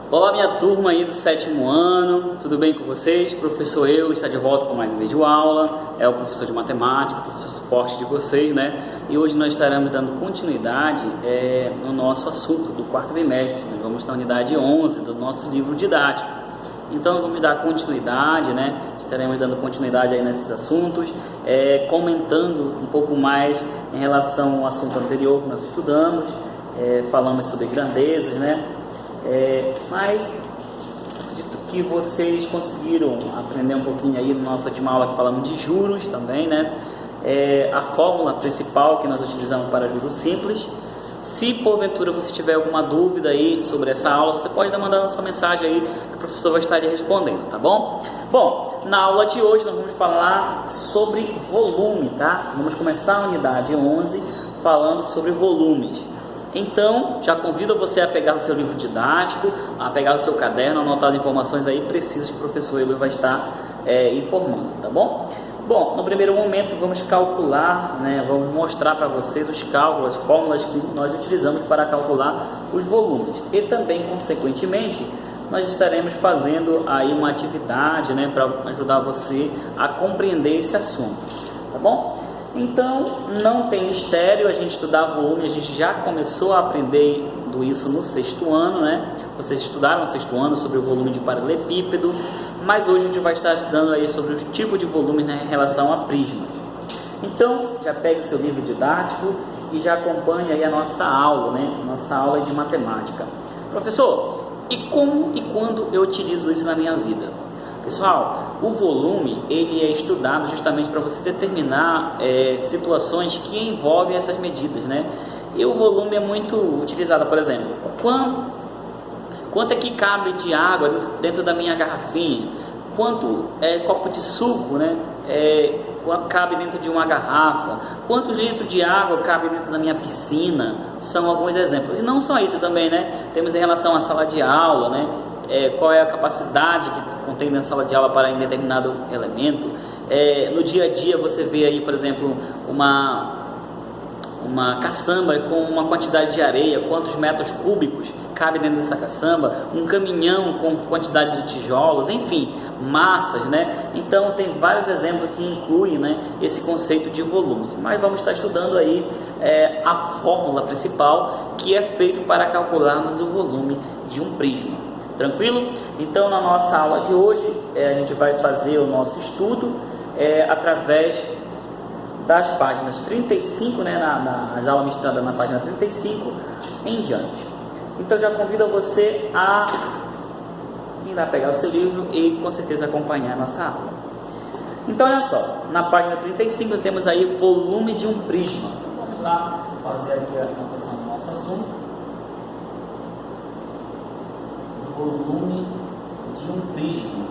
Olá, minha turma aí do 7º ano, tudo bem com vocês? Professor Eu está de volta com mais um vídeo aula, é o professor de matemática, professor suporte de vocês, né? E hoje nós estaremos dando continuidade no nosso assunto do 4º bimestre. Nós vamos na unidade 11 do nosso livro didático. Então vamos dar continuidade, né? Estaremos dando continuidade aí nesses assuntos, comentando um pouco mais em relação ao assunto anterior que nós estudamos, falamos sobre grandezas, né? Mas acredito que vocês conseguiram aprender um pouquinho aí na nossa última aula que falamos de juros também, né? A fórmula principal que nós utilizamos para juros simples. Se porventura você tiver alguma dúvida aí sobre essa aula, você pode mandar a sua mensagem aí que o professor vai estar lhe respondendo, tá bom? Bom, na aula de hoje nós vamos falar sobre volume, tá? Vamos começar a unidade 11 falando sobre volumes. Então, já convido você a pegar o seu livro didático, a pegar o seu caderno, anotar as informações aí precisas que o professor Euler vai estar informando, tá bom? Bom, no primeiro momento vamos calcular, né, vamos mostrar para vocês os cálculos, as fórmulas que nós utilizamos para calcular os volumes. E também, consequentemente, nós estaremos fazendo aí uma atividade, né, para ajudar você a compreender esse assunto, tá bom? Então, não tem mistério a gente estudar volume, a gente já começou a aprender isso no 6º ano, né? Vocês estudaram no 6º ano sobre o volume de paralelepípedo, mas hoje a gente vai estar estudando aí sobre os tipos de volumes, né, em relação a prismas. Então, já pegue seu livro didático e já acompanhe aí a nossa aula, né? Nossa aula de matemática. Professor, e como e quando eu utilizo isso na minha vida? Pessoal, o volume ele é estudado justamente para você determinar situações que envolvem essas medidas, né? E o volume é muito utilizado, por exemplo, quanto é que cabe de água dentro da minha garrafinha? Quanto copo de suco, né? Quanto cabe dentro de uma garrafa? Quantos litros de água cabe dentro da minha piscina? São alguns exemplos. E não só isso também, né? Temos em relação à sala de aula, né? Qual é a capacidade que contém na sala de aula para um determinado elemento. No dia a dia você vê aí, por exemplo, uma caçamba com uma quantidade de areia, quantos metros cúbicos cabe dentro dessa caçamba, um caminhão com quantidade de tijolos, enfim, massas, né? Então tem vários exemplos que incluem, né, esse conceito de volume. Mas vamos estar estudando aí a fórmula principal que é feita para calcularmos o volume de um prisma. Tranquilo? Então, na nossa aula de hoje, a gente vai fazer o nosso estudo através das páginas 35, né, nas aulas ministradas na página 35 em diante. Então, já convido você a ir lá pegar o seu livro e, com certeza, acompanhar a nossa aula. Então, olha só, na página 35 temos aí volume de um prisma. Vamos lá fazer aqui a anotação do nosso assunto. Volume de um prisma.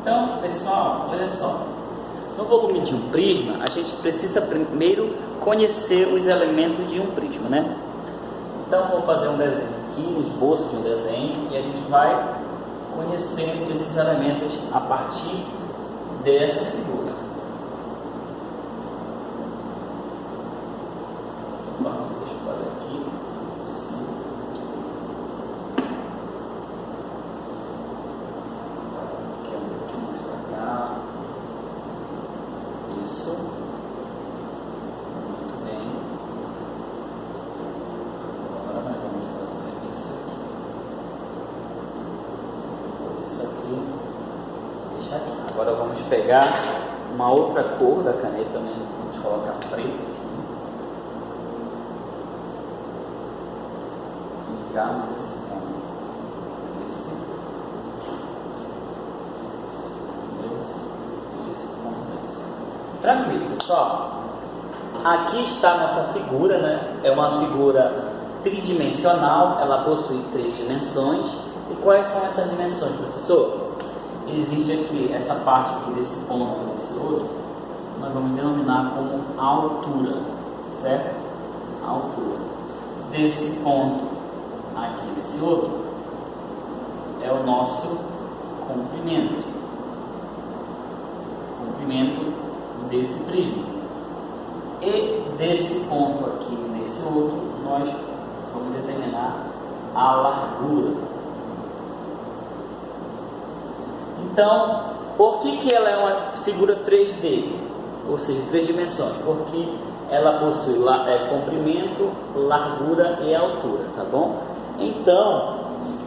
Então, pessoal, olha só. No volume de um prisma, a gente precisa primeiro conhecer os elementos de um prisma, né? Então, vou fazer um desenho aqui, um esboço de um desenho, e a gente vai conhecendo esses elementos a partir dessa figura. Deixa eu fazer aqui. Sim. Aqui um pouquinho mais para cá. Isso. Muito bem. Agora nós vamos fazer isso aqui. Depois isso aqui. Deixa aqui. Agora vamos pegar uma outra cor da caneta, né? Vamos colocar preto. Ligarmos esse ponto. Esse ponto. Tranquilo, pessoal. Aqui está a nossa figura, né? É uma figura tridimensional, ela possui 3 dimensões. E quais são essas dimensões, professor? Existe aqui essa parte aqui desse ponto e desse outro, nós vamos denominar como altura, certo? A altura desse ponto aqui desse outro é o nosso comprimento desse prisma. E desse ponto aqui, nesse outro, nós vamos determinar a largura. Então, por que ela é uma figura 3D? Ou seja, 3 dimensões? Porque ela possui comprimento, largura e altura, tá bom? Então,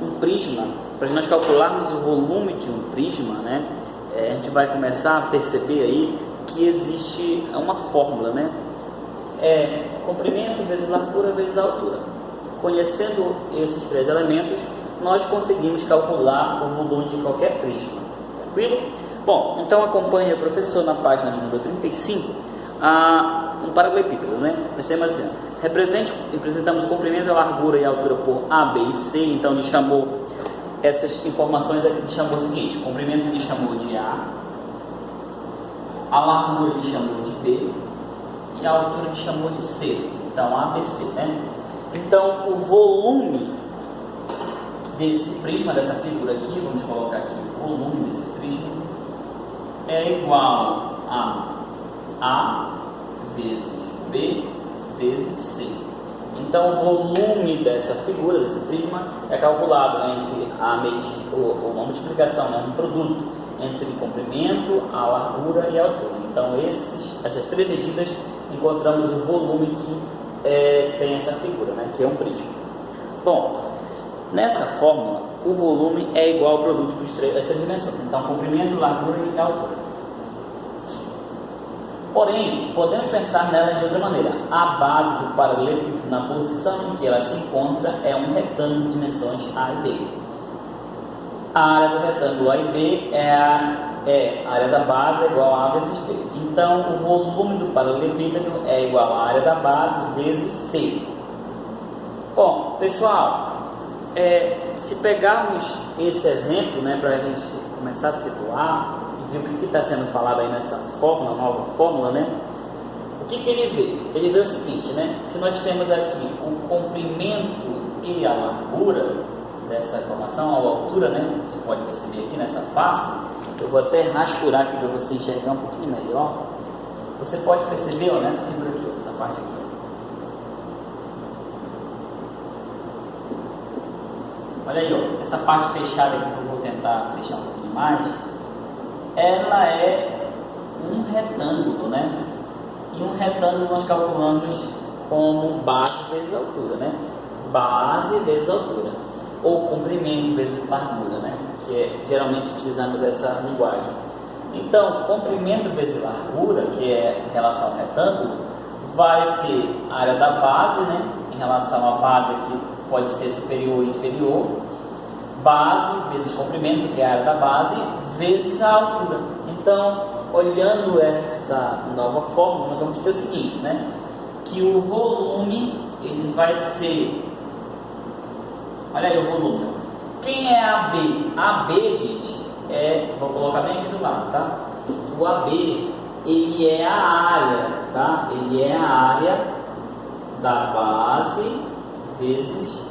um prisma, para nós calcularmos o volume de um prisma, né, a gente vai começar a perceber aí que existe uma fórmula, né? Comprimento vezes largura vezes altura. Conhecendo esses 3 elementos, nós conseguimos calcular o volume de qualquer prisma. Tranquilo? Bom, então acompanhe o professor na página de número 35, um paralelepípedo, né? Nós temos assim, representamos o comprimento, a largura e a altura por A, B e C. Então ele chamou essas informações aqui, ele chamou o seguinte: o comprimento ele chamou de a largura ele chamou de B e a altura ele chamou de C. Então A, B, C, né? Então o volume desse prisma, dessa figura aqui, vamos colocar aqui o volume desse prisma, é igual a A vezes B vezes C. Então o volume dessa figura, desse prisma, é calculado entre uma multiplicação, né, um produto entre comprimento, a largura e a altura. Então essas 3 medidas encontramos o volume que tem essa figura, né, que é um prisma. Bom, nessa fórmula, o volume é igual ao produto das 3 dimensões. Então, comprimento, largura e altura. Porém, podemos pensar nela de outra maneira. A base do paralelepípedo, na posição em que ela se encontra, é um retângulo de dimensões A e B. A área do retângulo A e B a área da base é igual a vezes B. Então, o volume do paralelepípedo é igual à área da base vezes C. Bom, pessoal, se pegarmos esse exemplo, né, para a gente começar a situar e ver o que está sendo falado aí nessa fórmula, nova fórmula, né? O que ele vê? Ele vê o seguinte, né? Se nós temos aqui o comprimento e a largura dessa informação, a altura, né? Você pode perceber aqui nessa face. Eu vou até rachurar aqui para você enxergar um pouquinho melhor. Você pode perceber, ó, nessa figura aqui, ó, essa parte aqui, ó. Olha aí, ó, essa parte fechada aqui que eu vou tentar fechar um pouquinho mais, ela é um retângulo, né? E um retângulo nós calculamos como base vezes altura, né? Base vezes altura, ou comprimento vezes largura, né? Geralmente utilizamos essa linguagem. Então, comprimento vezes largura, que é em relação ao retângulo, vai ser a área da base, né? Em relação à base que pode ser superior e inferior. Base vezes comprimento, que é a área da base, vezes a altura. Então, olhando essa nova fórmula, nós vamos ter o seguinte, né? Que o volume, ele vai ser... Olha aí o volume. Quem é AB? AB, gente, vou colocar bem aqui do lado, tá? O AB, ele é a área, tá? Ele é a área da base vezes...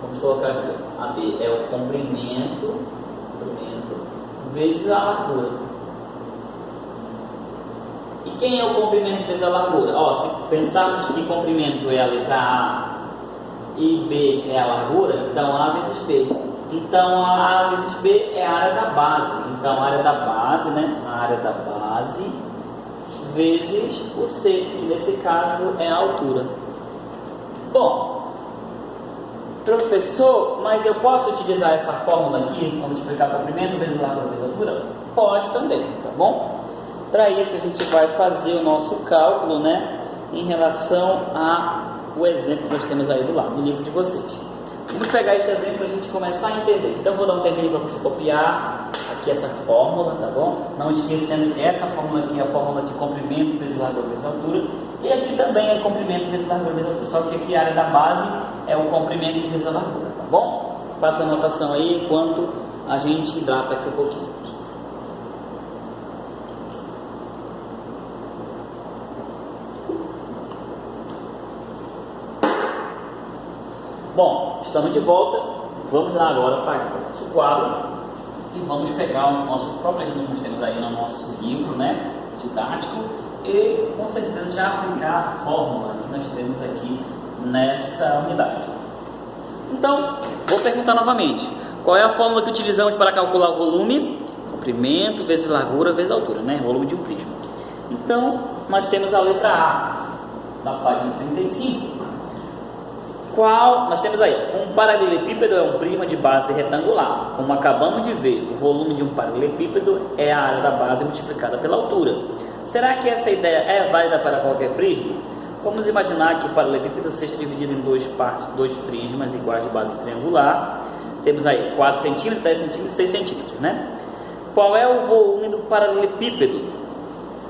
Vamos colocar aqui, AB é o comprimento vezes a largura. E quem é o comprimento vezes a largura? Ó, se pensarmos que comprimento é a letra A e B é a largura, então A vezes B. Então a vezes B é a área da base. Então a área da base, né? A área da base vezes o C, que nesse caso é a altura. Bom, professor, mas eu posso utilizar essa fórmula aqui, vamos multiplicar comprimento vezes largura vezes altura? Pode também, tá bom? Para isso a gente vai fazer o nosso cálculo, né, em relação ao exemplo que nós temos aí do lado, no livro de vocês. Vamos pegar esse exemplo para a gente começar a entender. Então vou dar um tempinho para você copiar aqui essa fórmula, tá bom? Não esquecendo que essa fórmula aqui é a fórmula de comprimento vezes largura vezes altura. E aqui também é comprimento vezes largura vezes altura. Só que aqui a área da base é o comprimento vezes a largura, tá bom? Faça a anotação aí enquanto a gente hidrata aqui um pouquinho. Bom, estamos de volta. Vamos lá agora para o nosso quadro e vamos pegar o nosso problema que nós temos aí no nosso livro, né? didático e com certeza já aplicar a fórmula que nós temos aqui nessa unidade. Então, vou perguntar novamente, qual é a fórmula que utilizamos para calcular o volume? Comprimento vezes largura vezes altura, né? Volume de um prisma. Então, nós temos a letra A, na página 35. Nós temos aí, um paralelepípedo é um prisma de base retangular. Como acabamos de ver, o volume de um paralelepípedo é a área da base multiplicada pela altura. Será que essa ideia é válida para qualquer prisma? Vamos imaginar que o paralelepípedo seja dividido em dois prismas iguais de base triangular. Temos aí 4 cm, 10 cm, 6 cm, né? Qual é o volume do paralelepípedo?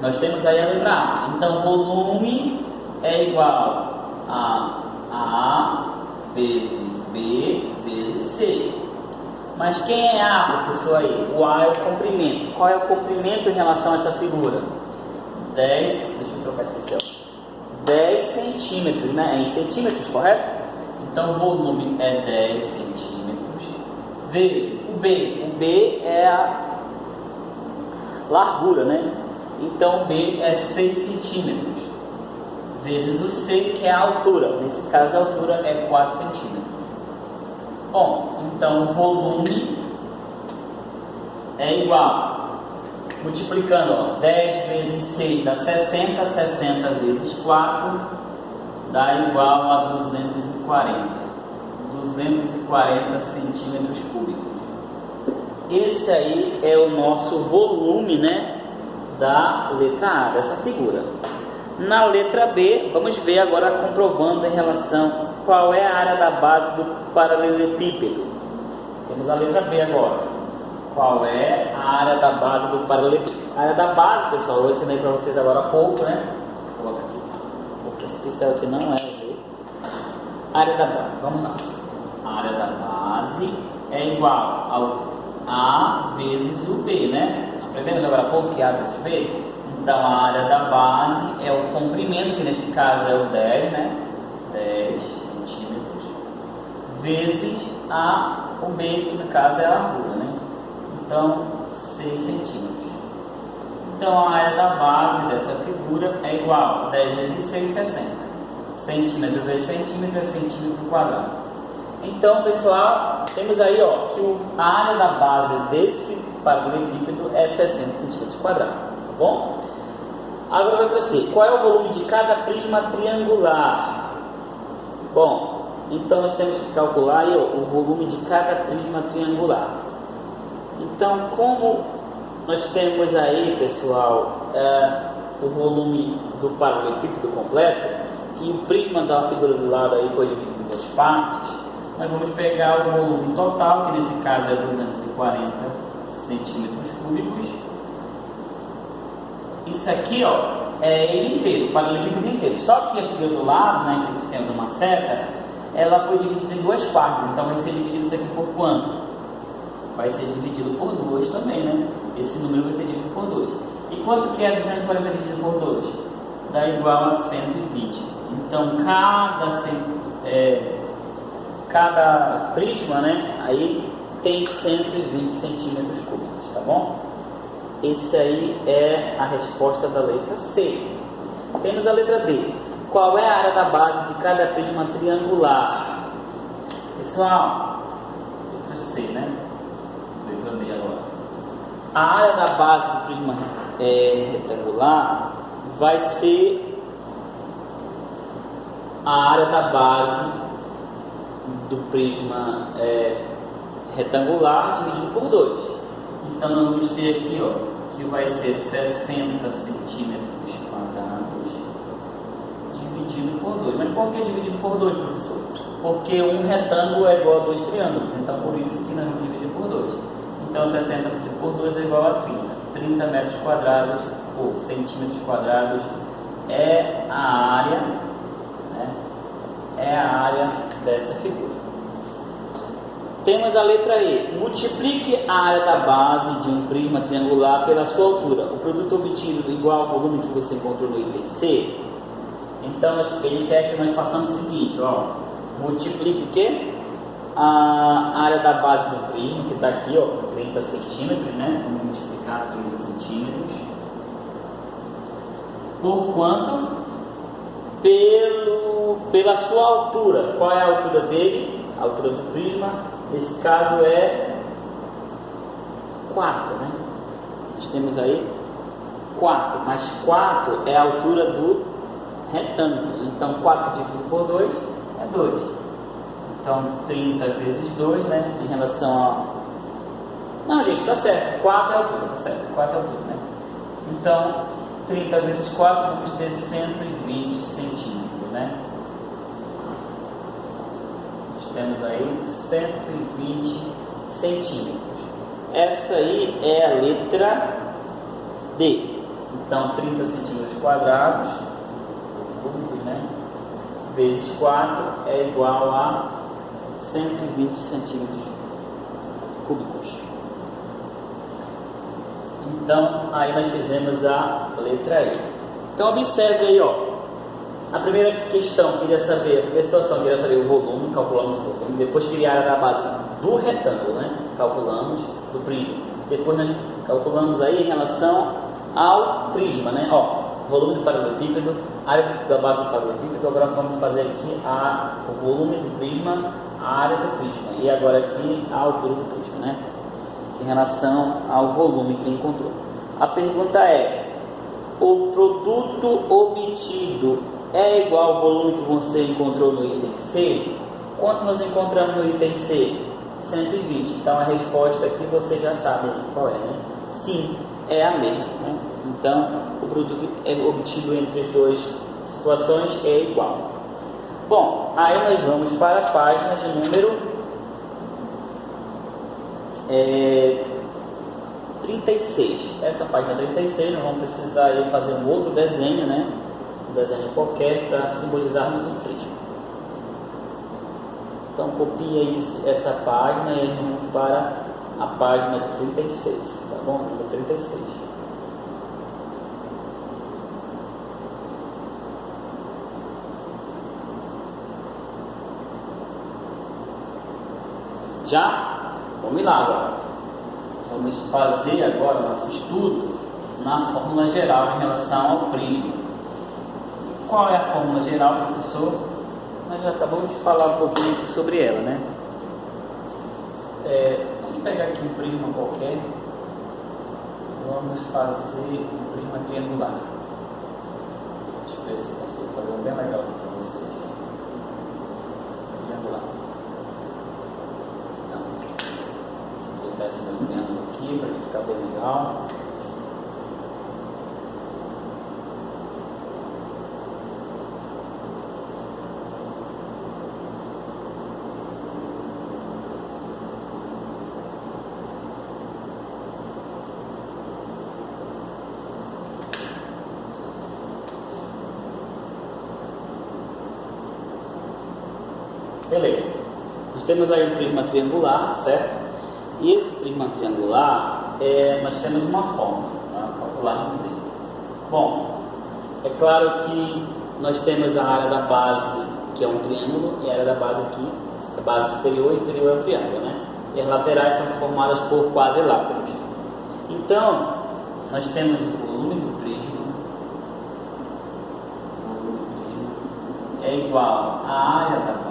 Nós temos aí a letra A. Então, volume é igual a A vezes B vezes C. Mas quem é A, professor, aí? O A é o comprimento. Qual é o comprimento em relação a essa figura? 10, deixa eu trocar esse pincel. 10 centímetros, né? É em centímetros, correto? Então, o volume é 10 centímetros vezes o B. O B é a largura, né? Então, B é 6 centímetros vezes o C, que é a altura. Nesse caso, a altura é 4 centímetros. Bom, então o volume é igual, multiplicando, ó, 10 vezes 6 dá 60, 60 vezes 4 dá igual a 240 centímetros cúbicos. Esse aí é o nosso volume, né, da letra A, dessa figura. Na letra B, vamos ver agora comprovando em relação qual é a área da base do paralelepípedo. Temos a letra B agora. Qual é a área da base do paralelepípedo? A área da base, pessoal, eu ensinei para vocês agora há pouco, né? Vou colocar aqui. Porque esse pincel aqui não é o jeito. Área da base, vamos lá. A área da base é igual ao A vezes o B, né? Aprendemos agora há pouco que A vezes B? Então, a área da base é o comprimento, que nesse caso é o 10, né? 10 centímetros, vezes o B, que no caso é a largura, né? Então, 6 centímetros. Então, a área da base dessa figura é igual a 10 vezes 6, 60. Centímetro vezes centímetro é centímetro quadrado. Então, pessoal, temos aí, ó, que a área da base desse paralelepípedo é 60 centímetros quadrados, tá bom? Agora vai para C. Qual é o volume de cada prisma triangular? Bom, então nós temos que calcular aí, ó, o volume de cada prisma triangular. Então, como nós temos aí, pessoal, o volume do paralelepípedo completo e o prisma da figura do lado aí foi dividido em duas partes, nós vamos pegar o volume total, que nesse caso é 240 centímetros cúbicos. Isso aqui, ó, é ele inteiro, o paralelepípedo inteiro. Só que a figura do lado, né, que tem uma seta, ela foi dividida em duas partes. Então vai ser dividido isso aqui por quanto? Vai ser dividido por 2 também, né? Esse número vai ser dividido por 2. E quanto que é 240 dividido por 2? Dá igual a 120. Então cada prisma, né, aí tem 120 centímetros cúbicos, tá bom? Esse aí é a resposta da letra C. Temos a letra D. Qual é a área da base de cada prisma triangular? Pessoal, letra C, né? Letra D agora. A área da base do prisma retangular vai ser a área da base do prisma retangular dividido por 2. Então, nós vamos ter aqui, ó, que vai ser 60 centímetros quadrados dividido por 2. Mas por que dividido por 2, professor? Porque um retângulo é igual a 2 triângulos. Então, por isso que nós vamos dividir por 2. Então, 60 dividido por 2 é igual a 30. 30 metros quadrados ou centímetros quadrados é a área, né? É a área dessa figura. Temos a letra E. Multiplique a área da base de um prisma triangular pela sua altura. O produto obtido igual ao volume que você encontrou no item C. Então, ele quer que nós façamos o seguinte, ó. Multiplique o quê? A área da base de um prisma, que está aqui, ó, 30 centímetros, né? Vamos multiplicar 30 centímetros Por quanto? Pela sua altura. Qual é a altura dele? A altura do prisma, nesse caso é 4, né? Nós temos aí 4, mas 4 é a altura do retângulo. Então 4 dividido por 2 é 2. Então 30 vezes 2, né? Em relação a... Não, gente, tá certo. 4 é a altura, tá certo. 4 é a altura, né? Então 30 vezes 4, vamos ter 120 centímetros, né? Nós temos aí 120 centímetros. Essa aí é a letra D. Então 30 centímetros quadrados, cúbicos, né? Vezes 4 é igual a 120 centímetros cúbicos. Então, aí nós fizemos a letra E. Então, observe aí, ó. A primeira questão, queria saber, a primeira situação, queria saber o volume, calculamos o volume. Depois, queria a área da base do retângulo, né? Calculamos, do prisma. Depois, nós calculamos aí em relação ao prisma, né? Ó, volume do paralelepípedo, área da base do paralelepípedo. Agora, vamos fazer aqui o volume do prisma, a área do prisma. E agora aqui, a altura do prisma, né? Em relação ao volume que encontrou. A pergunta é: o produto obtido é igual ao volume que você encontrou no item C? Quanto nós encontramos no item C? 120. Então a resposta aqui você já sabe qual é, né? Sim, é a mesma, né? Então o produto obtido entre as duas situações é igual. Bom, aí nós vamos para a página de número 36. Essa página 36, nós vamos precisar aí fazer um outro desenho, né? Um desenho qualquer para simbolizarmos um prisma. Então copia essa página e vamos para a página de 36, tá bom? Número 36. Já? Vamos lá agora. Vamos fazer agora o nosso estudo na fórmula geral em relação ao prisma. Qual é a fórmula geral, professor? Nós já acabamos de falar um pouquinho aqui sobre ela, né? Vamos pegar aqui um prisma qualquer. Vamos fazer um prisma triangular. Deixa eu ver se eu consigo fazer um bem legal aqui para vocês. Triangular. Esse meu triângulo aqui para ele ficar bem legal. Beleza. Nós temos aí um prisma triangular, certo? E esse prisma triangular, nós temos uma forma, tá? Calcularmos ele. Bom, é claro que nós temos a área da base, que é um triângulo, e a área da base aqui, a base superior e inferior é um triângulo, né? E as laterais são formadas por quadriláteros. Então, nós temos o volume do prisma. O volume do prisma é igual à área da base,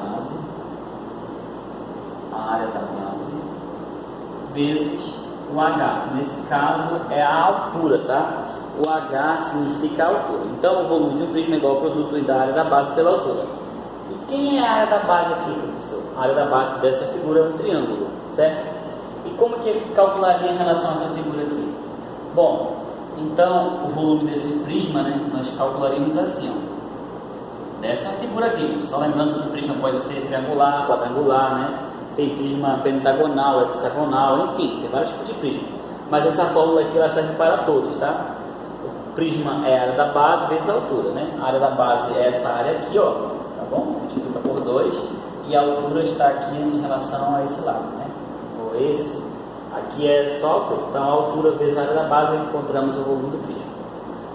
vezes o H, que nesse caso é a altura, tá? O H significa a altura. Então o volume de um prisma é igual ao produto da área da base pela altura. E quem é a área da base aqui, professor? A área da base dessa figura é um triângulo, certo? E como que ele calcularia em relação a essa figura aqui? Bom, então o volume desse prisma, né, nós calcularíamos assim, ó. Dessa figura aqui, só lembrando que o prisma pode ser triangular, quadrangular, né? Tem prisma pentagonal, hexagonal, enfim, tem vários tipos de prisma. Mas essa fórmula aqui ela serve para todos, tá? O prisma é a área da base vezes a altura, né? A área da base é essa área aqui, ó, tá bom? Multiplica por 2 e a altura está aqui em relação a esse lado, né? Ou esse, aqui é só a altura. Então a altura vezes a área da base encontramos o volume do prisma.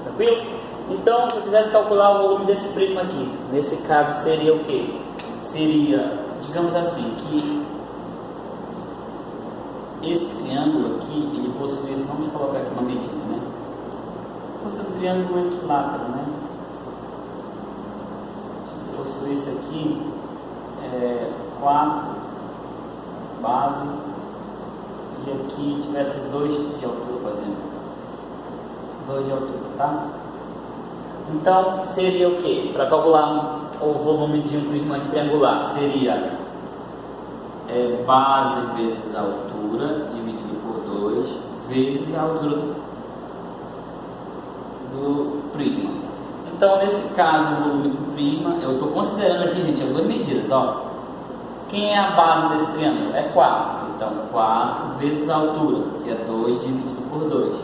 Tranquilo? Então, se eu quisesse calcular o volume desse prisma aqui, nesse caso seria o quê? Seria, digamos assim, que esse triângulo aqui, ele possui, vamos colocar aqui uma medida, né? fosse um triângulo equilátero, né? Possui esse aqui, 4 base, e aqui tivesse 2 de altura, por exemplo. 2 de altura, tá? Então, seria o que? Para calcular o volume de um prisma triangular, seria base vezes a altura, dividido por 2, vezes a altura do prisma. Então, nesse caso, o volume do prisma, eu estou considerando aqui, gente, as duas medidas, ó. Quem é a base desse triângulo? É 4. Então, 4 vezes a altura, que é 2 dividido por 2,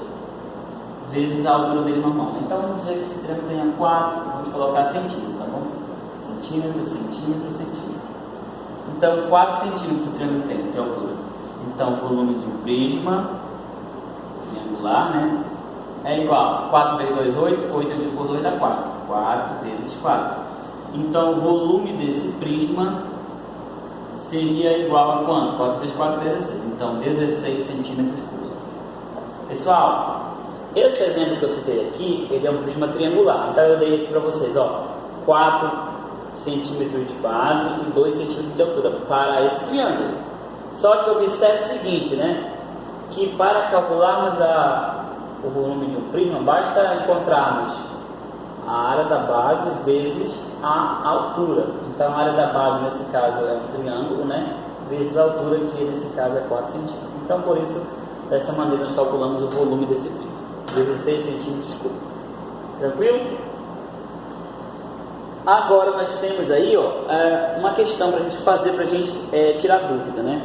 vezes a altura dele normal. Então, vamos dizer que esse triângulo tenha 4, vamos colocar centímetro, tá bom? Centímetro, centímetro, centímetro. Então, 4 centímetros esse triângulo tem de altura. Então, o volume de um prisma triangular, né, é igual a 4 vezes 2, 8, 8 dividido por 2 dá 4. 4 vezes 4. Então, o volume desse prisma seria igual a quanto? 4 vezes 4, 16. Então, 16 centímetros cúbicos. Pessoal, esse exemplo que eu citei aqui, ele é um prisma triangular. Então, eu dei aqui para vocês, ó, 4 centímetros de base e 2 centímetros de altura para esse triângulo. Só que observe o seguinte, né? Que para calcularmos o volume de um prisma, basta encontrarmos a área da base vezes a altura. Então, a área da base, nesse caso, é um triângulo, né? Vezes a altura, que nesse caso é 4 centímetros. Então, por isso, dessa maneira, nós calculamos o volume desse prisma. 16 centímetros cúbicos. Tranquilo? Agora, nós temos aí, ó, uma questão para a gente fazer, para a gente tirar dúvida, né?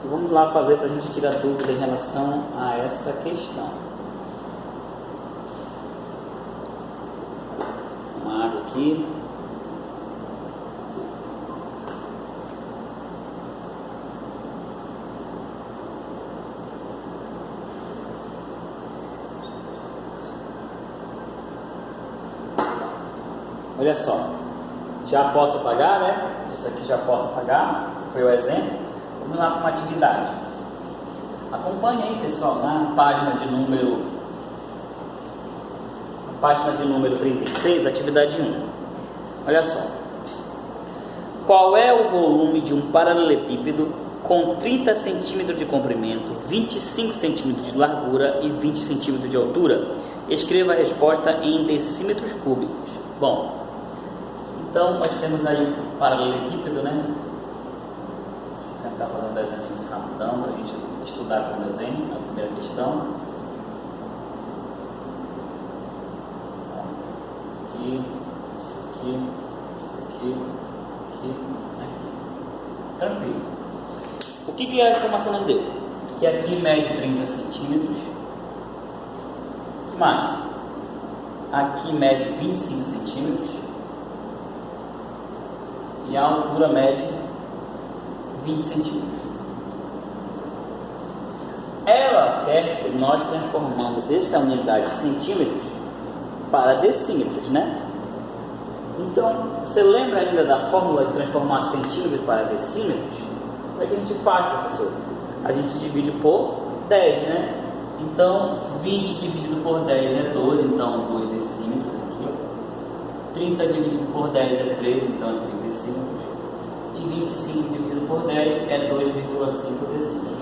Vamos lá fazer para a gente tirar dúvida em relação a essa questão. Uma água aqui. Olha só, já posso apagar, né? Isso aqui já posso apagar, foi o exemplo. Vamos lá para uma atividade. Acompanhe aí, pessoal, na página de número 36, atividade 1. Olha só. Qual é o volume de um paralelepípedo com 30 centímetros de comprimento, 25 centímetros de largura e 20 centímetros de altura? Escreva a resposta em decímetros cúbicos. Bom, então nós temos aí um paralelepípedo, né? Vou tentar fazer um desenho aqui rapidão para a gente estudar com o desenho, a primeira questão. Aqui, isso aqui, isso aqui, aqui, aqui. Tranquilo. O que a informação nos deu? Que aqui mede 30 centímetros. O que mais? Aqui mede 25 centímetros. E a altura mede 20 centímetros. Ela quer que nós transformamos essa unidade de centímetros para decímetros, né? Então, você lembra ainda da fórmula de transformar centímetros para decímetros? Como é que a gente faz, professor? A gente divide por 10, né? Então, 20 dividido por 10 é 12, então 2 decímetros aqui, ó. 30 dividido por 10 é 13, então é 30 decímetros. E 25 dividido por 10 é 2,5 decímetros.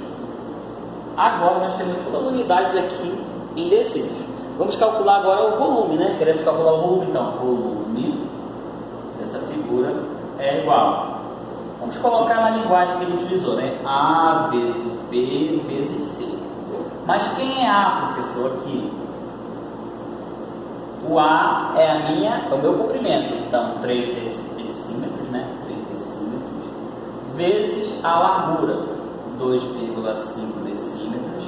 Agora nós temos todas as unidades aqui em decímetros. Vamos calcular agora o volume, né? Queremos calcular o volume, então. O volume dessa figura é igual. Vamos colocar na linguagem que ele utilizou, né? A vezes B vezes C. Mas quem é A, professor, aqui? O A é o meu comprimento. Então, 3 decímetros, né? 3 decímetros. Vezes a largura, 2,5 decímetros.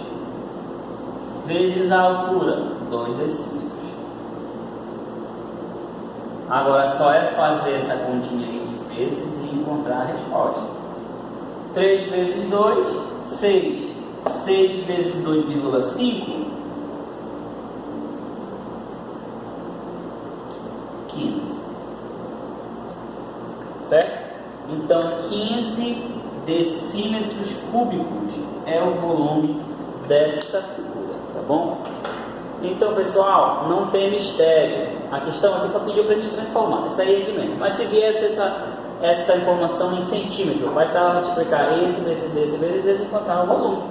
Vezes a altura, 2 decímetros. Agora, só é fazer essa continha aí de vezes e encontrar a resposta. 3 vezes 2, 6. 6 vezes 2,5, 15. Certo? Então, 15 decímetros cúbicos é o volume dessa figura, tá bom? Então, pessoal, não tem mistério. A questão aqui só pediu para a gente transformar. Isso aí é de menos. Mas se viesse essa informação em centímetro, bastava multiplicar esse vezes esse, encontrar o volume.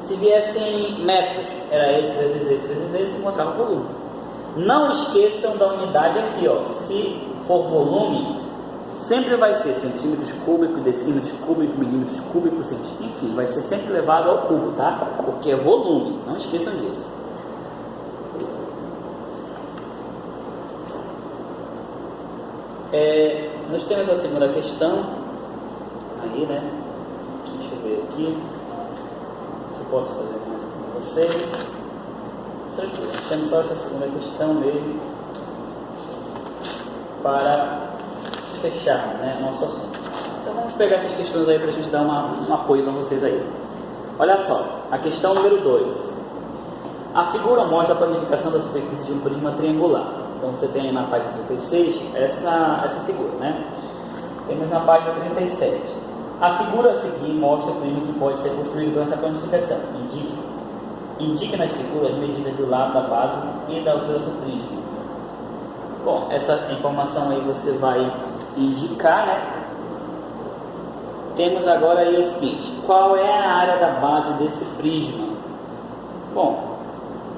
Se viesse em metros, era esse vezes esse, encontrar o volume. Não esqueçam da unidade aqui, ó. Se for volume, sempre vai ser centímetros cúbicos, decímetros cúbicos, milímetros cúbicos, centímetros, enfim, vai ser sempre levado ao cubo, tá? Porque é volume, não esqueçam disso. Nós temos a segunda questão aí, né? Deixa eu ver aqui o que eu posso fazer mais aqui com vocês. Tranquilo, temos só essa segunda questão mesmo para fechar, né, nosso assunto. Então vamos pegar essas questões aí para a gente dar um apoio para vocês aí. Olha só, a questão número 2. A figura mostra a planificação da superfície de um prisma triangular. Então você tem aí na página 36 essa figura, né? Temos na página 37. A figura a seguir mostra o prisma que pode ser construído com essa planificação. Indique nas figuras as medidas do lado da base e da altura do prisma. Bom, essa informação aí você vai indicar, né? Temos agora aí o seguinte: qual é a área da base desse prisma? Bom,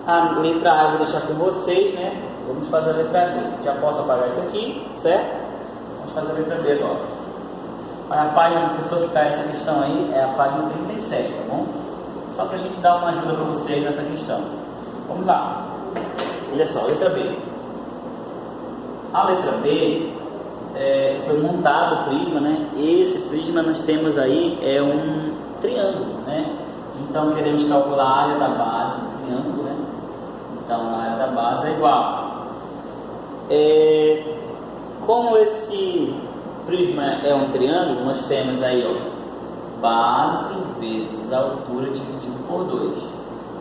a letra A eu vou deixar com vocês, né? Vamos fazer a letra B. Já posso apagar isso aqui, certo? Vamos fazer a letra B agora. A página do professor que está essa questão aí é a página 37, tá bom? Só para a gente dar uma ajuda para vocês nessa questão. Vamos lá. Olha só, letra B. A letra B foi montado o prisma, né? Esse prisma nós temos aí é um triângulo, né? Então queremos calcular a área da base do triângulo, né? Então a área da base é igual. Como esse prisma é um triângulo, nós temos aí, ó, base vezes a altura dividido por 2.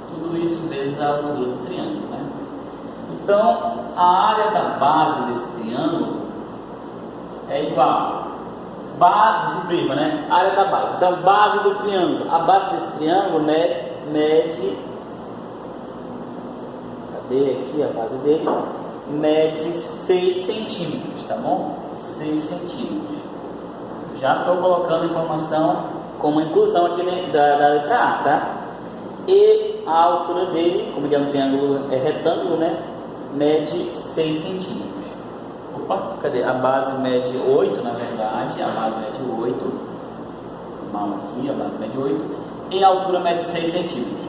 Tudo isso vezes a altura do triângulo, né? Então a área da base desse triângulo é igual base desse prisma, né? Área da base. Então base do triângulo. A base desse triângulo mede. Cadê aqui a base dele? Mede 6 centímetros, tá bom? 6 centímetros. Já estou colocando informação como inclusão aqui, né, da letra A, tá? E a altura dele, como ele é um triângulo retângulo, né? Mede 6 centímetros. Opa, cadê? A base mede 8, na verdade. A base mede 8. Mal aqui, a base mede 8. E a altura mede 6 centímetros.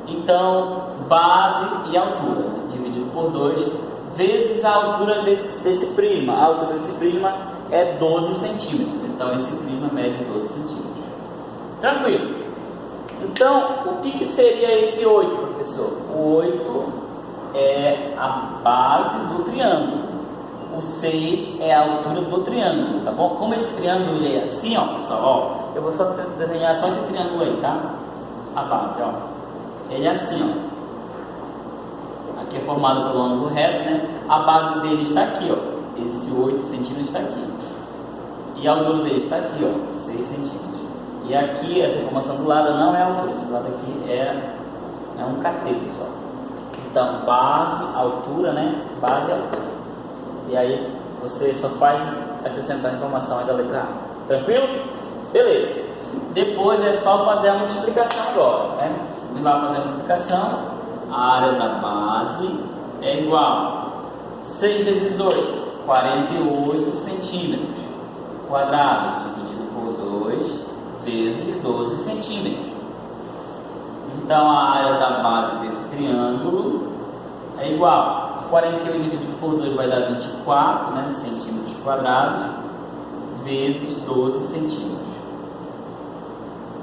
Então, base e altura, né? Dividido por 2. Vezes a altura desse prisma. A altura desse prisma é 12 centímetros. Então esse prisma mede 12 centímetros. Tranquilo. Então, o que seria esse 8, professor? O 8 é a base do triângulo. O 6 é a altura do triângulo, tá bom? Como esse triângulo ele é assim, ó, pessoal, ó, eu vou só desenhar só esse triângulo aí, tá? A base, ó. Ele é assim, ó. Aqui é formado pelo ângulo reto, né? A base dele está aqui, ó. Esse 8 centímetros está aqui. E a altura dele está aqui, ó. 6 centímetros. E aqui, essa informação do lado não é a altura. Esse lado aqui é um cateto, pessoal. Então, base, altura, né? Base e altura. E aí, você só faz acrescentar a informação aí da letra A. Tranquilo? Beleza. Depois é só fazer a multiplicação agora, né? Vamos lá fazer a multiplicação. A área da base é igual 6 vezes 8, 48 centímetros quadrados, dividido por 2 vezes 12 centímetros. Então a área da base desse triângulo é igual 48 dividido por 2 vai dar 24, né, centímetros quadrados, vezes 12 centímetros.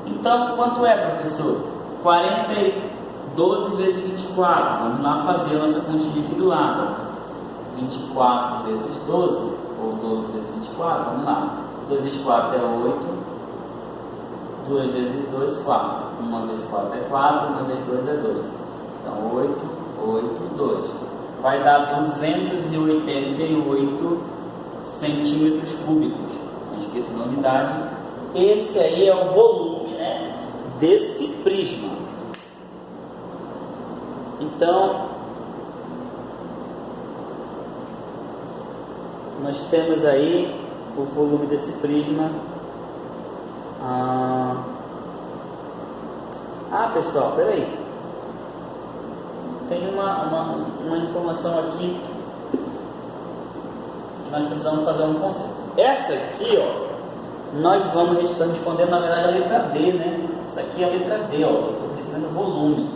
Então quanto é, professor? 12 vezes 24, vamos lá fazer a nossa continha aqui do lado. 24 vezes 12, ou 12 vezes 24, vamos lá. 2 vezes 4 é 8, 2 vezes 2, 4. 1 vezes 4 é 4, 1 vezes 2 é 2. Então 8, 8, 2. Vai dar 288 centímetros cúbicos. Não esqueça da unidade. Esse aí é o volume, né, desse prisma. Então, nós temos aí o volume desse prisma. Pessoal, peraí. Tem uma informação aqui. Nós precisamos fazer um conceito. Essa aqui, ó, nós vamos responder, na verdade, a letra D, né? Essa aqui é a letra D, ó. Eu estou respondendo volume.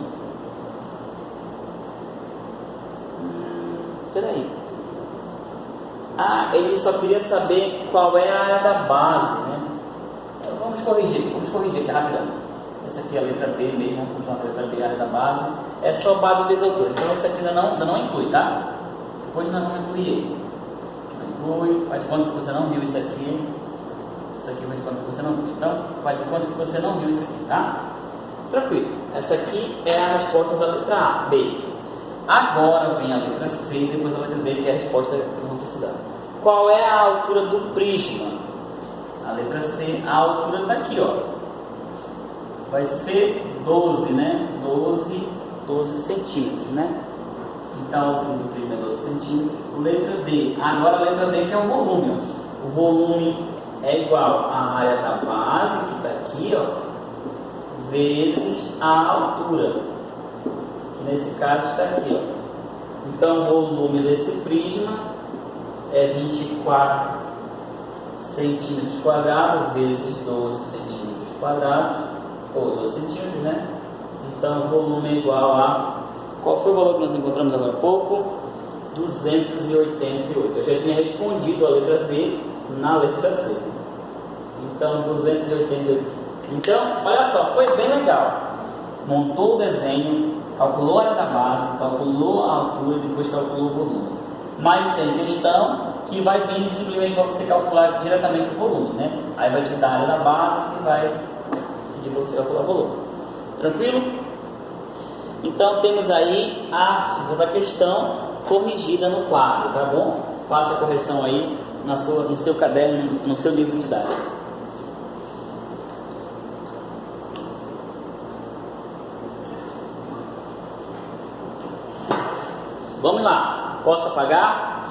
Peraí. Ele só queria saber qual é a área da base, né? Então, vamos corrigir aqui rapidão. Essa aqui é a letra B mesmo, vamos continuar com a letra B, a área da base. É só base vezes altura. Então, essa aqui ainda não inclui, tá? Depois nós vamos incluir ele. Inclui, faz de conta que você não viu isso aqui. Isso aqui faz de conta que você não viu. Então, faz de conta que você não viu isso aqui, tá? Tranquilo. Essa aqui é a resposta da letra A, B. Agora vem a letra C e depois a letra D, que é a resposta que eu vou precisar. Qual é a altura do prisma? A letra C, a altura está aqui, ó. Vai ser 12, né? 12 centímetros, né? Então a altura do prisma é 12 centímetros. Letra D. Agora a letra D, que é o volume, ó. O volume é igual à área da base, que está aqui, ó, vezes a altura. Nesse caso está aqui, ó. Então o volume desse prisma é 24 centímetros quadrados vezes 12 centímetros quadrados, ou 12 centímetros, né? Então o volume é igual a... Qual foi o valor que nós encontramos agora há pouco? 288. Eu já tinha respondido a letra D na letra C. Então 288. Então, olha só, foi bem legal. Montou o desenho, calculou a área da base, calculou a altura e depois calculou o volume. Mas tem questão que vai vir simplesmente para você calcular diretamente o volume, né? Aí vai te dar a área da base e vai pedir para você calcular o volume. Tranquilo? Então temos aí a segunda questão corrigida no quadro, tá bom? Faça a correção aí no seu caderno, no seu livro didático. Vamos lá, posso apagar?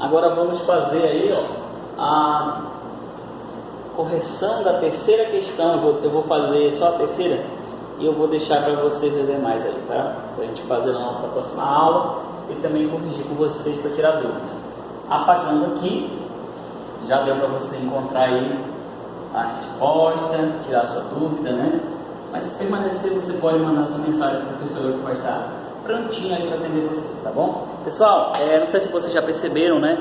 Agora vamos fazer aí, ó, a correção da terceira questão. Eu vou fazer só a terceira e eu vou deixar para vocês as demais aí, tá? Para a gente fazer na nossa próxima aula e também corrigir com vocês para tirar dúvida. Apagando aqui, já deu para você encontrar aí a resposta, tirar sua dúvida, né? Mas se permanecer, você pode mandar sua mensagem para o professor que vai estar prontinho aí para atender você, tá bom? Pessoal, não sei se vocês já perceberam, né?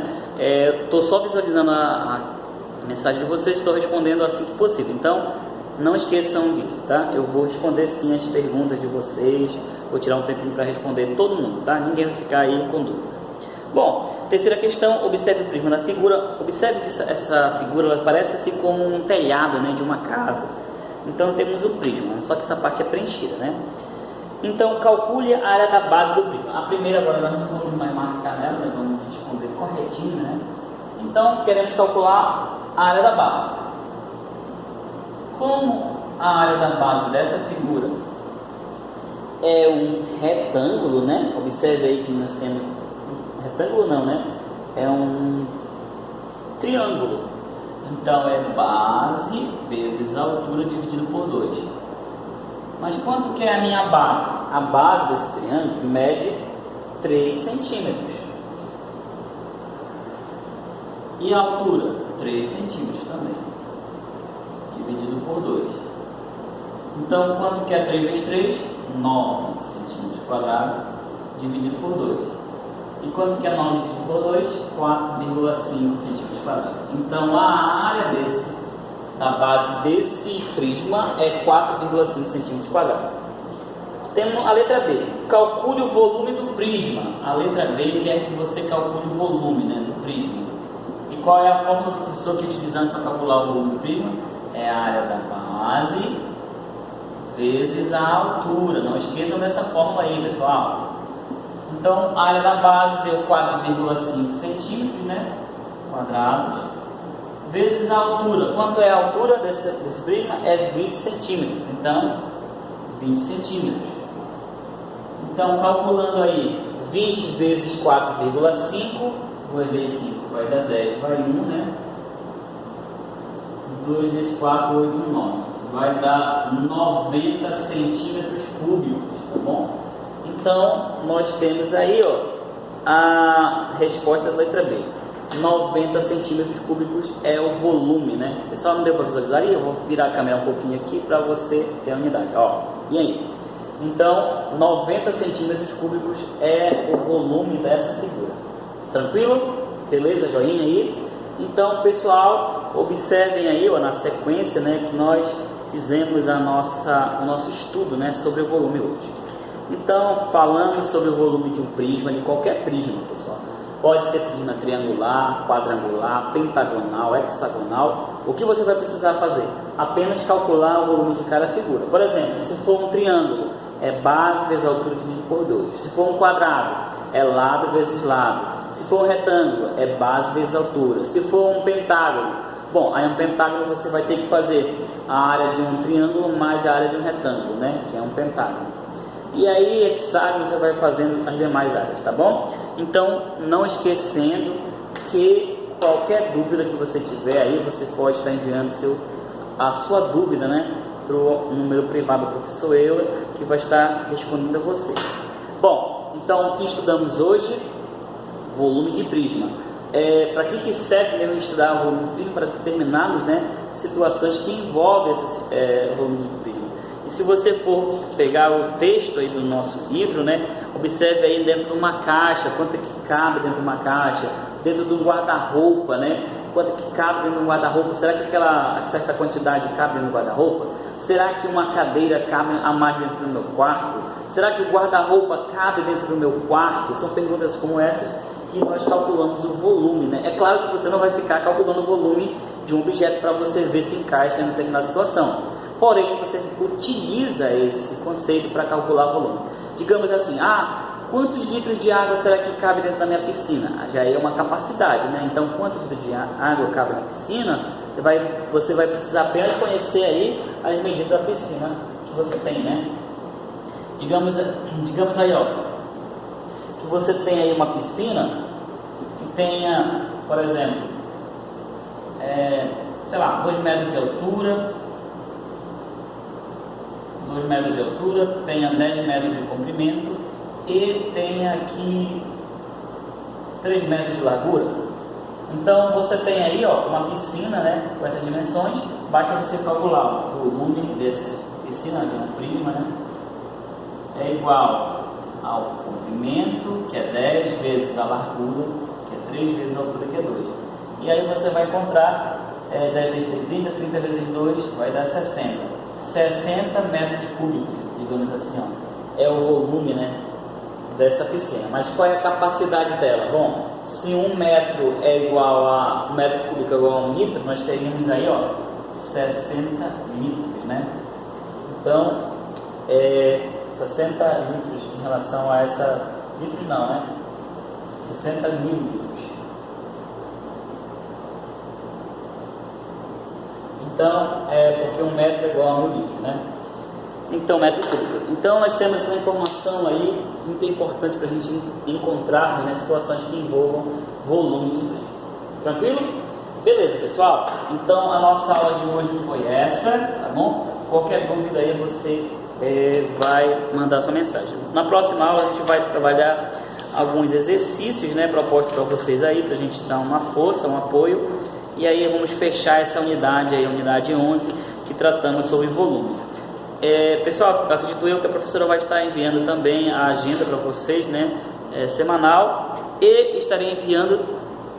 Estou só visualizando a mensagem de vocês, estou respondendo assim que possível. Então, não esqueçam disso, tá? Eu vou responder sim as perguntas de vocês, vou tirar um tempinho para responder todo mundo, tá? Ninguém vai ficar aí com dúvida. Bom, terceira questão, observe o prisma da figura. Observe que essa figura ela parece assim como um telhado, né, de uma casa. Então temos o prisma, só que essa parte é preenchida, né? Então calcule a área da base do prisma. A primeira agora nós não vamos mais marcar nela, né? Vamos responder corretinho, né? Então queremos calcular a área da base. Como a área da base dessa figura é um retângulo, né? Observe aí que nós temos retângulo não, né? É um triângulo. Então é base vezes a altura dividido por 2. Mas quanto que é a minha base? A base desse triângulo mede 3 centímetros. E a altura? 3 centímetros também. Dividido por 2. Então quanto que é 3 vezes 3? 9 centímetros quadrados dividido por 2. E quanto que é 9 dividido por 2? 4,5 centímetros quadrados. Então a área da base desse prisma é 4,5 centímetros quadrados. Temos a letra B. Calcule o volume do prisma. A letra B quer que você calcule o volume, né, do prisma. E qual é a fórmula do professor que utilizando para calcular o volume do prisma? É a área da base vezes a altura. Não esqueçam dessa fórmula aí, pessoal. Então, a área da base deu 4,5 centímetros, né, quadrados, vezes a altura. Quanto é a altura desse prisma? É 20 centímetros. Então, 20 centímetros. Então, calculando aí 20 vezes 4,5, 2 vezes 5 vai dar 10, vai 1, né? 2 vezes 4, 8, 9. Vai dar 90 centímetros cúbicos, tá bom? Então, nós temos aí, ó, a resposta da letra B. 90 centímetros cúbicos é o volume, né? Pessoal, não deu para visualizar aí? Eu vou virar a câmera um pouquinho aqui para você ter a unidade, ó. E aí? Então, 90 centímetros cúbicos é o volume dessa figura. Tranquilo? Beleza? Joinha aí? Então, pessoal, observem aí, ó, na sequência, né, que nós fizemos o nosso estudo, né, sobre o volume hoje. Então, falamos sobre o volume de um prisma, de qualquer prisma, pessoal. Pode ser prisma triangular, quadrangular, pentagonal, hexagonal. O que você vai precisar fazer? Apenas calcular o volume de cada figura. Por exemplo, se for um triângulo, é base vezes altura dividido por 2. Se for um quadrado, é lado vezes lado. Se for um retângulo, é base vezes altura. Se for um pentágono, bom, aí um pentágono você vai ter que fazer a área de um triângulo mais a área de um retângulo, né? Que é um pentágono. E aí, hexágono, você vai fazendo as demais áreas, tá bom? Então, não esquecendo que qualquer dúvida que você tiver aí, você pode estar enviando a sua dúvida, né, para o número privado do professor Euler, que vai estar respondendo a você. Bom, então, o que estudamos hoje? Volume de prisma. Para que serve mesmo estudar o volume de prisma? Para determinarmos, né, situações que envolvem esse volume de prisma. E se você for pegar o texto aí do nosso livro, né, observe aí dentro de uma caixa, quanto é que cabe dentro de uma caixa, dentro de um guarda-roupa, né, quanto é que cabe dentro de um guarda-roupa, será que aquela certa quantidade cabe dentro do guarda-roupa? Será que uma cadeira cabe a mais dentro do meu quarto? Será que o guarda-roupa cabe dentro do meu quarto? São perguntas como essas que nós calculamos o volume, né? É claro que você não vai ficar calculando o volume de um objeto para você ver se encaixa em determinada situação. Porém, você utiliza esse conceito para calcular o volume. Digamos assim, quantos litros de água será que cabe dentro da minha piscina? Já é uma capacidade, né? Então, quantos litros de água cabe na piscina? Você vai precisar apenas conhecer aí as medidas da piscina que você tem, né? Digamos aí, ó, que você tem aí uma piscina que tenha, por exemplo, sei lá, 2 metros de altura, 2 metros de altura, tenha 10 metros de comprimento e tenha aqui 3 metros de largura. Então você tem aí, ó, uma piscina, né, com essas dimensões. Basta você calcular o volume dessa piscina aqui no prisma, né, é igual ao comprimento, que é 10 vezes a largura, que é 3 vezes a altura, que é 2. E aí você vai encontrar 10 vezes 3, 30, 30 vezes 2 vai dar 60 metros cúbicos, digamos assim, ó, é o volume, né, dessa piscina. Mas qual é a capacidade dela? Bom, se 1 metro é igual a 1 metro cúbico é igual a 1 litro, nós teríamos aí, ó, 60 litros, né? Então, 60 litros em relação a essa, litros não, né? 60 mil litros. Então, porque 1 metro é igual a 1 litro, né? Então, metro cúbico. Então, nós temos essa informação aí, muito importante para a gente encontrar, né, situações que envolvam volume de prisma. Tranquilo? Beleza, pessoal? Então, a nossa aula de hoje foi essa, tá bom? Qualquer dúvida aí, você vai mandar sua mensagem. Na próxima aula, a gente vai trabalhar alguns exercícios, né, propostos para vocês aí, para a gente dar uma força, um apoio. E aí vamos fechar essa unidade aí, a unidade 11, que tratamos sobre volume. Pessoal, acredito eu que a professora vai estar enviando também a agenda para vocês, né, semanal, e estarei enviando,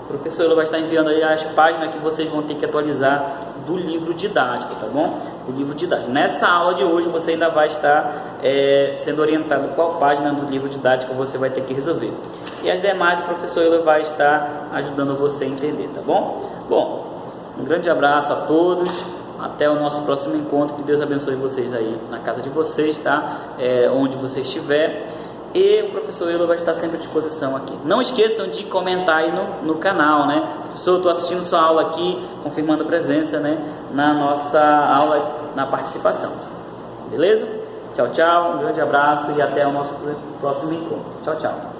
a professora vai estar enviando aí as páginas que vocês vão ter que atualizar do livro didático, tá bom? O livro didático. Nessa aula de hoje você ainda vai estar sendo orientado qual página do livro didático você vai ter que resolver. E as demais, a professora vai estar ajudando você a entender, tá bom? Bom, um grande abraço a todos. Até o nosso próximo encontro. Que Deus abençoe vocês aí na casa de vocês, tá? Onde você estiver. E o professor Euler vai estar sempre à disposição aqui. Não esqueçam de comentar aí no canal, né? Professor, eu estou assistindo sua aula aqui, confirmando a presença, né, na nossa aula, na participação. Beleza? Tchau, tchau. Um grande abraço e até o nosso próximo encontro. Tchau, tchau.